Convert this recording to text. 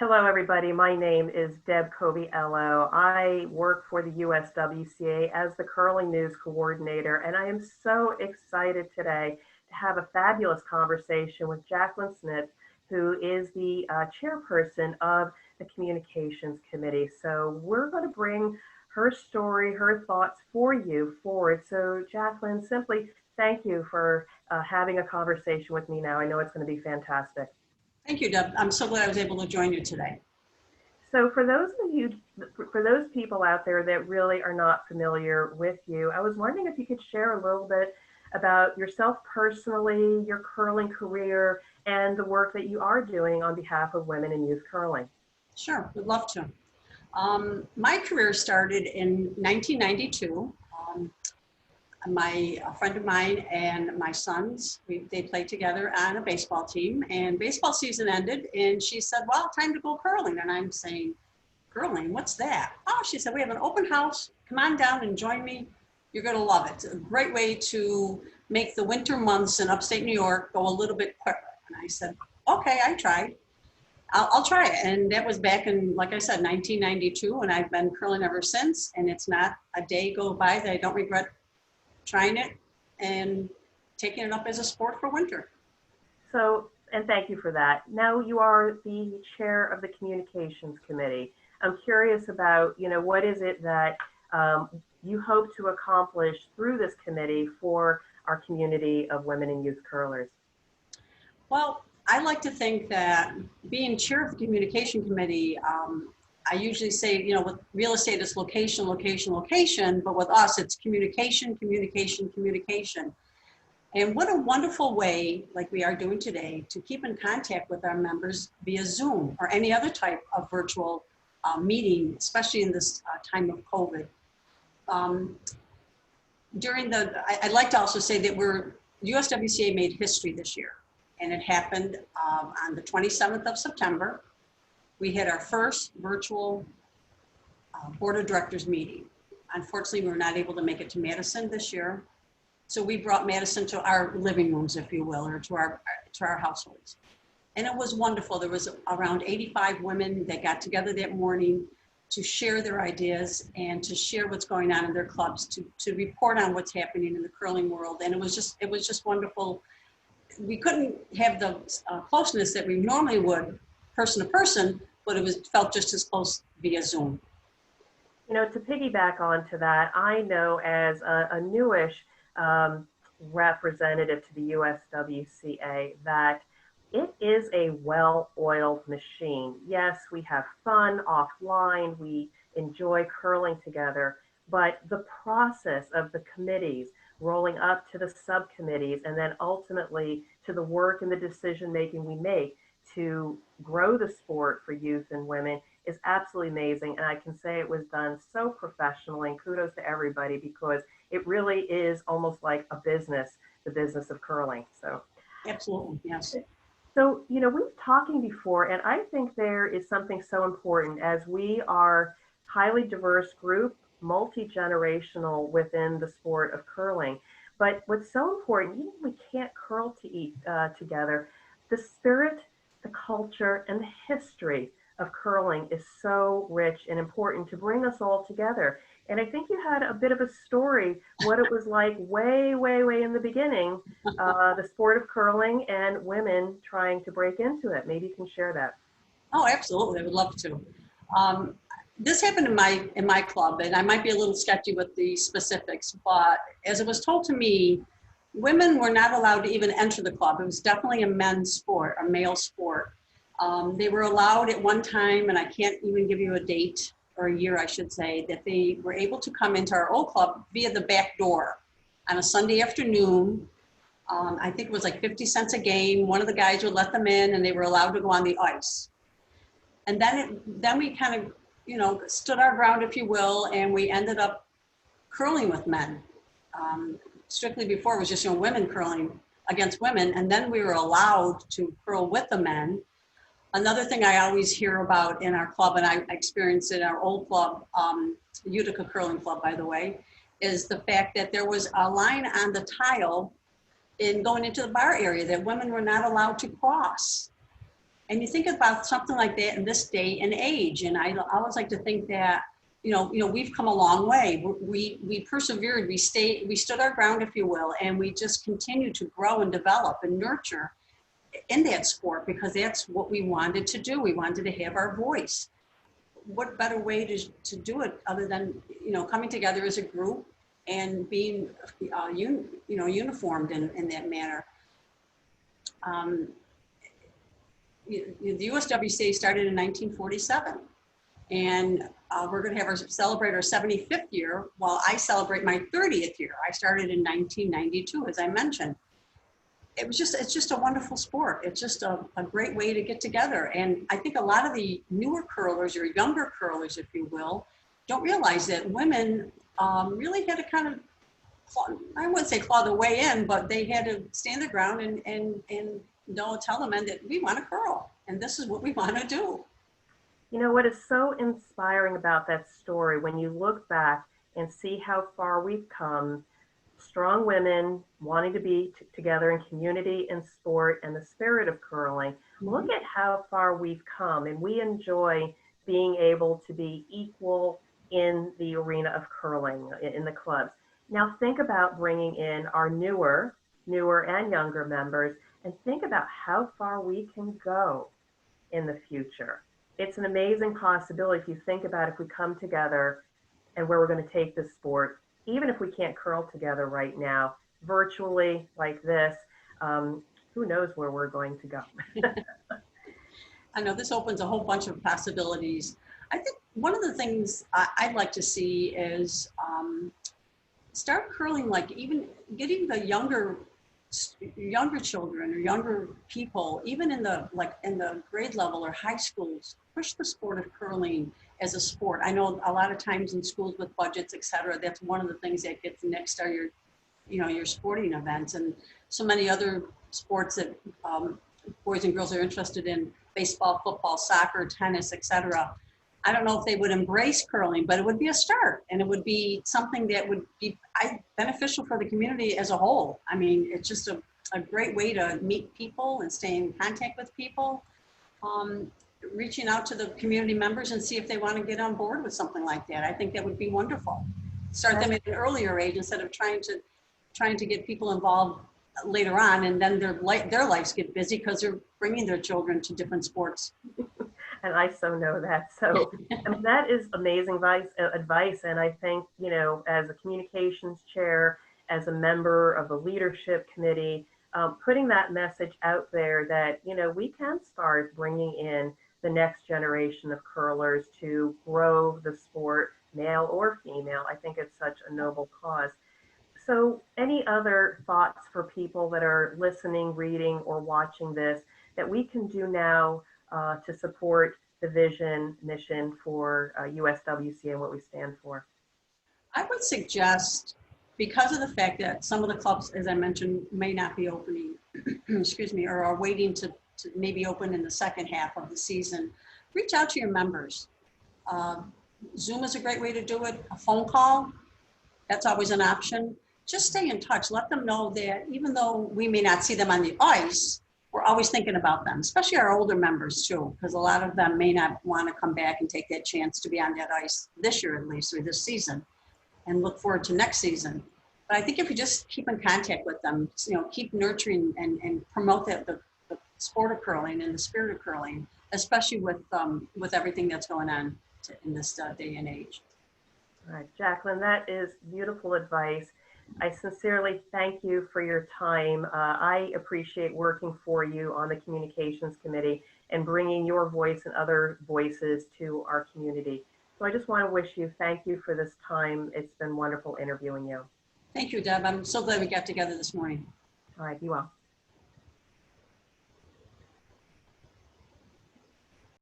Hello, everybody. My name is Deb Coviello. I work for the USWCA as the Curling News Coordinator, and I am so excited today to have a fabulous conversation with Jacquelyn Schmidt, who is the chairperson of the Communications Committee. So we're going to bring her story, her thoughts for you forward. So Jacquelyn, simply thank you for having a conversation with me now. I know it's going to be fantastic. Thank you, Deb. I'm so glad I was able to join you today. So for those people out there that really are not familiar with you, I was wondering if you could share a little bit about yourself personally, your curling career, and the work that you are doing on behalf of women in youth curling. Sure, would love to. My career started in 1992. A friend of mine and my sons, they played together on a baseball team, and baseball season ended, and she said, well, time to go curling. And I'm saying, curling, what's that? Oh, she said, we have an open house. Come on down and join me. You're going to love it. It's a great way to make the winter months in upstate New York go a little bit quicker. And I said, okay, I tried. I'll try it. And that was back in, like I said, 1992, and I've been curling ever since. And it's not a day go by that I don't regret trying it and taking it up as a sport for winter. So, and thank you for that. Now you are the chair of the Communications Committee. I'm curious about, what is it that you hope to accomplish through this committee for our community of women and youth curlers? Well, I like to think that being chair of the Communication Committee, I usually say, with real estate, it's location, location, location, but with us, it's communication, communication, communication. And what a wonderful way, like we are doing today, to keep in contact with our members via Zoom or any other type of virtual meeting, especially in this time of COVID. I'd like to also say that USWCA made history this year, and it happened on the 27th of September. We had our first virtual board of directors meeting. Unfortunately, we were not able to make it to Madison this year. So we brought Madison to our living rooms, if you will, or to our households. And it was wonderful. There was around 85 women that got together that morning to share their ideas and to share what's going on in their clubs, to report on what's happening in the curling world. And it was just wonderful. We couldn't have the closeness that we normally would person to person, but it felt just as close via Zoom. To piggyback onto that, I know as a newish representative to the USWCA that it is a well-oiled machine. Yes, we have fun offline, we enjoy curling together, but the process of the committees rolling up to the subcommittees and then ultimately to the work and the decision making we make to grow the sport for youth and women is absolutely amazing. And I can say it was done so professionally, and kudos to everybody, because it really is almost like a business, the business of curling. So absolutely, yes. So, we've talking before, and I think there is something so important as we are highly diverse group, multi-generational within the sport of curling. But what's so important, even if we can't curl together, the spirit, the culture, and the history of curling is so rich and important to bring us all together. And I think you had a bit of a story, what it was like way, way, way in the beginning, the sport of curling and women trying to break into it. Maybe you can share that. Oh, absolutely. I would love to. This happened in my club, and I might be a little sketchy with the specifics, but as it was told to me, women were not allowed to even enter the club. It was definitely a men's sport, a male sport. They were allowed at one time, and I can't even give you a date or a year, I should say, that they were able to come into our old club via the back door on a Sunday afternoon. I think it was like 50 cents a game. One of the guys would let them in, and they were allowed to go on the ice. And then we kind of, stood our ground, if you will, and we ended up curling with men. Strictly before, it was just women curling against women, and then we were allowed to curl with the men. Another thing I always hear about in our club, and I experienced it in our old club, Utica Curling Club, by the way, is the fact that there was a line on the tile in going into the bar area that women were not allowed to cross. And you think about something like that in this day and age. And I always like to think that, we've come a long way. We persevered, we stood our ground, if you will, and we just continue to grow and develop and nurture in that sport because that's what we wanted to do. We wanted to have our voice. What better way to do it other than, coming together as a group and being, uniformed in that manner. The USWCA started in 1947, and we're going to celebrate our 75th year while I celebrate my 30th year. I started in 1992, as I mentioned. It's just a wonderful sport. It's just a great way to get together. And I think a lot of the newer curlers or younger curlers, if you will, don't realize that women really had to kind of, I wouldn't say claw their way in, but they had to stand their ground and tell the men that we want to curl and this is what we want to do. You know what is so inspiring about that story when you look back and see how far we've come, strong women wanting to be together in community and sport and the spirit of curling. Look at how far we've come, and we enjoy being able to be equal in the arena of curling in the clubs. Now think about bringing in our newer and younger members, and think about how far we can go in the future. It's an amazing possibility if you think about if we come together and where we're going to take this sport, even if we can't curl together right now, virtually like this, who knows where we're going to go. I know this opens a whole bunch of possibilities. I think one of the things I'd like to see is start curling, like even getting the younger children or younger people, even in the grade level or high schools, push the sport of curling as a sport. I know a lot of times in schools with budgets, et cetera, that's one of the things that gets next are your sporting events and so many other sports that boys and girls are interested in: baseball, football, soccer, tennis, et cetera. I don't know if they would embrace curling, but it would be a start, and it would be something that would be beneficial for the community as a whole. I mean, it's just a great way to meet people and stay in contact with people, reaching out to the community members and see if they want to get on board with something like that. I think that would be wonderful. Start them at an earlier age instead of trying to get people involved later on, and then their lives get busy because they're bringing their children to different sports. And I so know that. So I mean, that is amazing advice. And I think, as a communications chair, as a member of the leadership committee, putting that message out there that, we can start bringing in the next generation of curlers to grow the sport, male or female. I think it's such a noble cause. So any other thoughts for people that are listening, reading, or watching this that we can do now to support the vision, mission for USWCA and what we stand for? I would suggest, because of the fact that some of the clubs, as I mentioned, may not be opening, excuse me, or are waiting to maybe open in the second half of the season, reach out to your members. Zoom is a great way to do it. A phone call, that's always an option. Just stay in touch. Let them know that even though we may not see them on the ice, we're always thinking about them, especially our older members too, because a lot of them may not want to come back and take that chance to be on that ice this year at least, or this season, and look forward to next season. But I think if you just keep in contact with them, keep nurturing and promote the sport of curling and the spirit of curling, especially with everything that's going on in this day and age. All right, Jacquelyn, that is beautiful advice. I sincerely thank you for your time. I appreciate working for you on the communications committee and bringing your voice and other voices to our community. So I just want to wish you thank you for this time. It's been wonderful interviewing you. Thank you, Deb. I'm so glad we got together this morning. All right, you all.